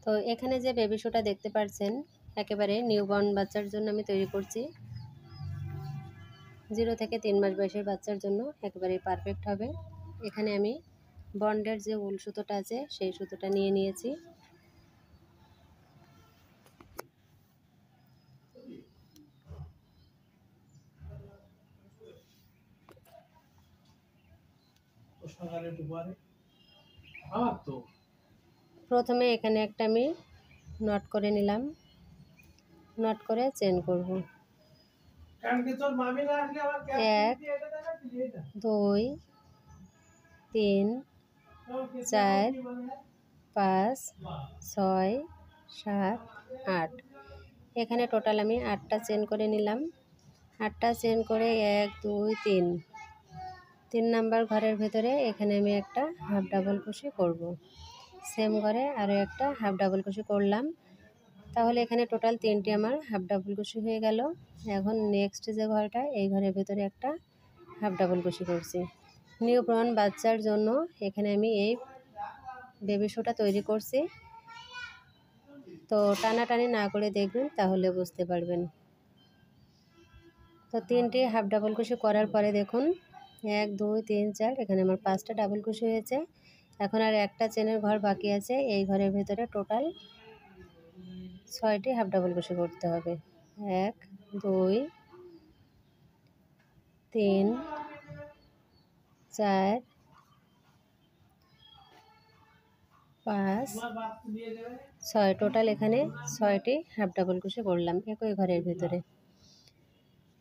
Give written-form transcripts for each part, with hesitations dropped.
তো এখানে যে বেবি শুটা দেখতে পাচ্ছেন একেবারে নিউবর্ন বাচ্চার জন্য আমি তৈরি করছি। 0 থেকে 3 মাস বয়সের বাচ্চার জন্য একেবারে পারফেক্ট হবে। এখানে আমি বন্ডের যে উল সুতোটা আছে সেই সুতোটা নিয়ে নিয়েছি। প্রথমে এখানে একটা আমি নট করে নিলাম, নট করে চেন করব। 1 2 3 4 5 6 7 8 এখানে টোটাল আমি 8টা চেন করে নিলাম। 8টা চেন করে 1 2 3 নাম্বার ঘরের ভেতরে এখানে আমি একটা হাফ ডাবল ক্রোশে করব। সেম ঘরে আরও একটা হাফ ডাবল ক্রোশে করলাম। তাহলে এখানে টোটাল 3টি আমার হাফ ডাবল ক্রোশে হয়ে গেল। এখন নেক্সট যে ঘরটা এই ঘরের ভেতরে একটা হাফ ডাবল ক্রোশে করছি। নিউবর্ন বাচ্চার জন্য এখানে আমি এই বেবি শুটা তৈরি করছি। তো টানাটানি না করে দেখবেন তাহলে বুঝতে পারবেন। তো 3টি হাফ ডাবল ক্রোশে করার পরে দেখুন 1 2 3 4 এখানে আমার 5টা ডাবল ক্রোশে হয়েছে। এখন আর একটা চেনের ঘর বাকি আছে। এই ঘরের ভেতরে টোটাল 6টি হাফ ডাবল ক্রোশে করতে হবে। 1 2 3 4 5 6 টোটাল এখানে 6টি হাফ ডাবল ক্রোশে করলাম একই ঘরের ভেতরে।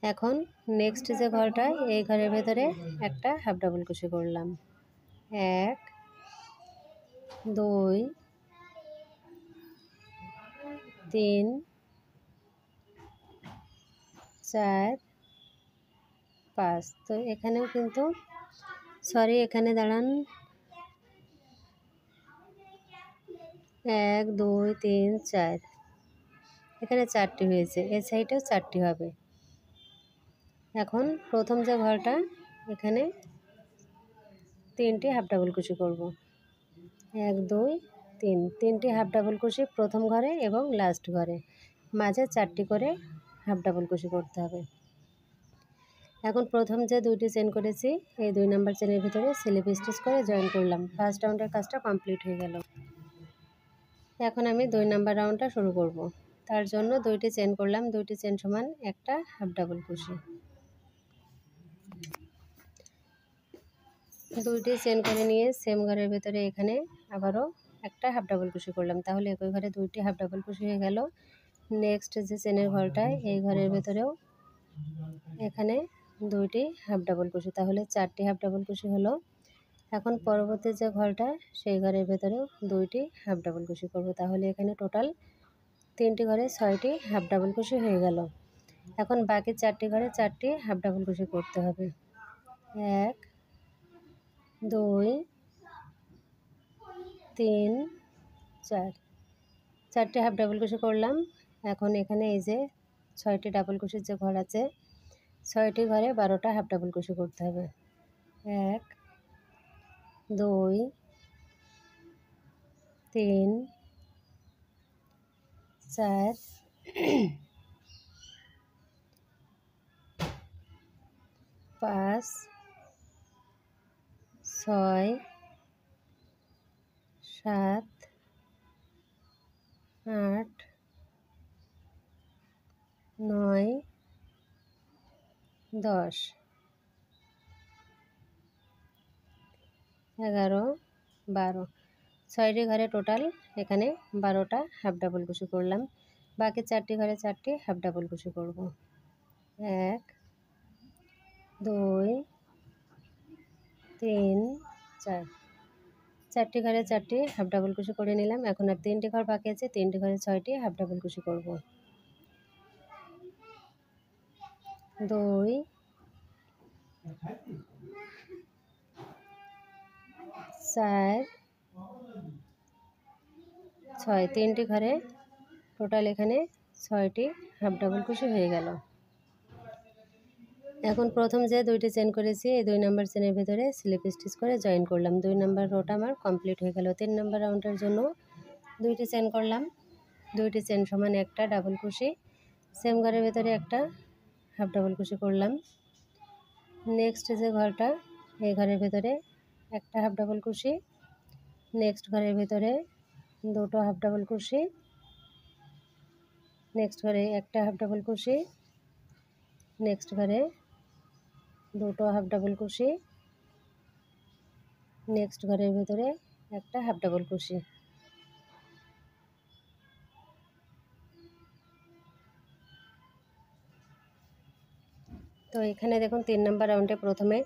এখন নেক্সট যে ঘরটা এই ঘরের ভেতরে একটা হাফ ডাবল ক্রোশে করলাম। 1 2 3 4 5। তো এখানেও কিন্তু এখানে দাঁড়ান 1 2 3 4 এখানে 4টি হয়েছে, এই সাইডেও 4টি হবে। এখন প্রথম যে ঘরটা এখানে 3টি হাফ ডাবল ক্রোশে করব। 1 2 3 3টি হাফ ডাবল ক্রোশে প্রথম ঘরে এবং লাস্ট ঘরে, মাঝে 4টি করে হাফ ডাবল ক্রোশে করতে হবে। এখন প্রথম যে 2টি চেন করেছি এই 2 নাম্বার চেনের ভিতরে স্লিপ স্টিচ করে জয়েন করলাম। ফার্স্ট রাউন্ডের কাজটা কমপ্লিট হয়ে গেল। এখন আমি 2 নাম্বার রাউন্ডটা শুরু করব। তার জন্য 2টি চেন করলাম, 2টি চেন সমান একটা হাফ ডাবল ক্রোশে। 2টি চেন করে নিয়ে সেম ঘরের ভেতরে এখানে আবারও একটা হাফ ডাবল ক্রোশে করলাম। তাহলে একই ঘরে 2টি হাফ ডাবল ক্রোশে হয়ে গেল। নেক্সট যে চেনের ঘরটায় এই ঘরের ভেতরেও এখানে 2টি হাফ ডাবল ক্রোশে, তাহলে 4টি হাফ ডাবল ক্রোশে হলো। এখন পরবর্তী যে ঘরটা সেই ঘরের ভেতরেও 2টি হাফ ডাবল ক্রোশে করব। তাহলে এখানে টোটাল 3টি ঘরে 6টি হাফ ডাবল ক্রোশে হয়ে গেল। এখন বাকি 4টি ঘরে 4টি হাফ ডাবল ক্রোশে করতে হবে। 1 2 3 4 4টি হাফ ডাবল ক্রোশে করলাম। এখন এখানে এই যে 6টি ডাবল ক্রোশের যে ঘর আছে 6টি ঘরে 12টা হাফ ডাবল ক্রোশে করতে হবে। 1 2 3 4 5 6 7 8 9 10 11 12 6টি ঘরে টোটাল এখানে 12টা হাফ ডাবল ক্রোশে করলাম। বাকি 4টি ঘরে 4টি হাফ ডাবল ক্রোশে করব। 1 2 3 4 4টি ঘরে 4টি হাফ ডাবল ক্রোশে করে নিলাম। এখন আর 3টি ঘর বাকি আছে, 3টি ঘরে 6টি হাফ ডাবল ক্রোশে করব। 2 4 6 3টি ঘরে টোটাল এখানে 6টি হাফ ডাবল ক্রোশে হয়ে গেল। এখন প্রথম যে 2টি চেন করেছি এই 2 নাম্বার চেনের ভিতরে স্লিপ স্টিচ করে জয়েন করলাম। 2 নাম্বার রোটা আমার কমপ্লিট হয়ে গেল। 3 নাম্বার রাউন্ডের জন্য দুইটি চেন করলাম, দুইটি চেন সমান একটা ডাবল কুশি, সেম ঘরের ভেতরে একটা হাফ ডাবল কুশি করলাম। নেক্সট যে ঘরটা, এই ঘরের ভেতরে একটা হাফ ডাবল কুশি, নেক্সট ঘরের ভেতরে দুটো হাফ ডাবল কুশি, নেক্সট ঘরে একটা হাফ ডাবল কুশি, নেক্সট ঘরে দুটো হাফ ডাবল কুশি, নেক্সট ঘরের ভেতরে একটা হাফ ডাবল কুশি। তো এখানে দেখুন 3 নম্বর রাউন্ডে প্রথমে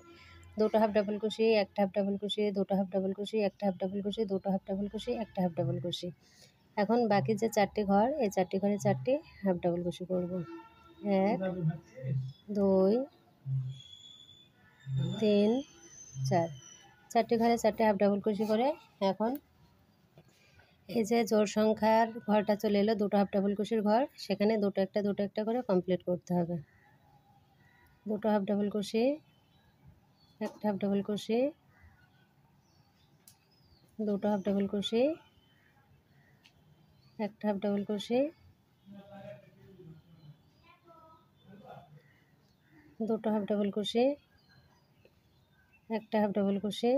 দুটো হাফ ডাবল কুশি, একটা হাফ ডাবল কুশি, দুটো হাফ ডাবল কুশি, একটা হাফ ডাবল কুশি, দুটো হাফ ডাবল কুশি, একটা হাফ ডাবল কুশি। এখন বাকি যে 4টি ঘর, এই 4টি ঘরে 4টি হাফ ডাবল কুশি করব। 1 2 3 4, 4টি ঘরে 4টি হাফ ডাবল কুশি করে এখন এই যে জোড় সংখ্যার ঘরটা চলে এলো, দুটো হাফ ডাবল কুশির ঘর, সেখানে দুটো একটা করে কমপ্লিট করতে হবে। দুটো হাফ ডাবল কুশি, একটা হাফ ডাবল কুশি, দুটো হাফ ডাবল কুশি, একটা হাফ ডাবল কুশি, দুটো হাফ ডাবল কুশি, একটা হাফ ডাবল কুশি,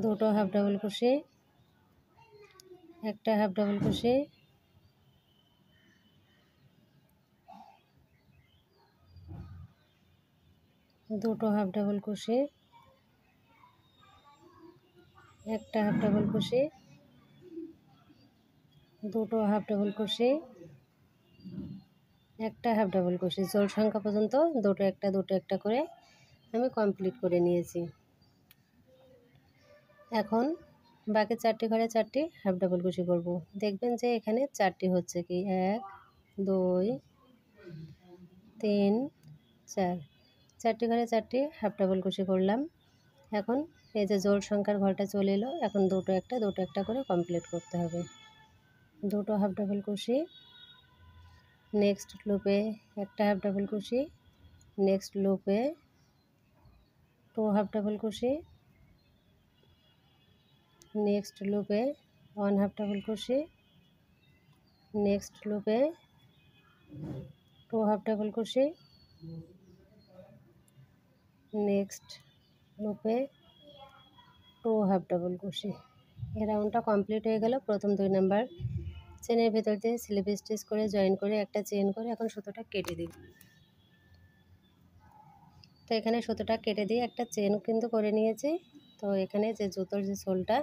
দুটো হাফ ডাবল কুশি, একটা হাফ ডাবল কুশি, দুটো হাফ ডাবল কুশি, একটা হাফ ডাবল কুশি, দুটো হাফ ডাবল কুশি, একটা হাফ ডাবল কুশি। জোড় সংখ্যা পর্যন্ত দুটো একটা করে আমি কমপ্লিট করে নিয়েছি। এখন বাকি 4টি ঘরে 4টি হাফ ডাবল কুশি করব। দেখবেন যে এখানে 4টি হচ্ছে কি 1 2 3 4, 4টি ঘরে 4টি হাফ ডাবল কুশি করলাম। এখন এই যে জোড় সংখ্যার ঘরটা চলে এলো, এখন দুটো একটা করে কমপ্লিট করতে হবে। দুটো হাফ ডাবল কুশি, নেক্সট লুপে একটা হাফ ডাবল কুশি, নেক্সট লুপে 2 হাফ ডাবল কুশি, নেক্সট লুপে 1 হাফ ডাবল কুশি, নেক্সট লুপে 2 হাফ ডাবল কুশি, নেক্সট লুপে 2 হাফ ডাবল কুশি। এই রাউন্ডটা কমপ্লিট হয়ে গেল। প্রথম 2 নাম্বার চেনের ভেতর দিয়ে স্লিপ স্টিচ করে জয়েন করে একটা চেন করে এখন সুতোটা কেটে দিই। তো এখানে সুতোটা কেটে দিয়ে একটা চেন কিন্তু করে নিয়েছি। তো এখানে যে জুতোর যে সোলটা,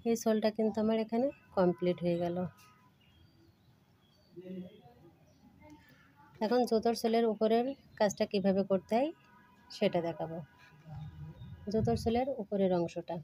এই সোলটা কিন্তু আমার এখানে কমপ্লিট হয়ে গেল। এখন জুতোর সোলের উপরের কাজটা কিভাবে করতে হয় সেটা দেখাবো। জুতোর সোলের উপরের অংশটা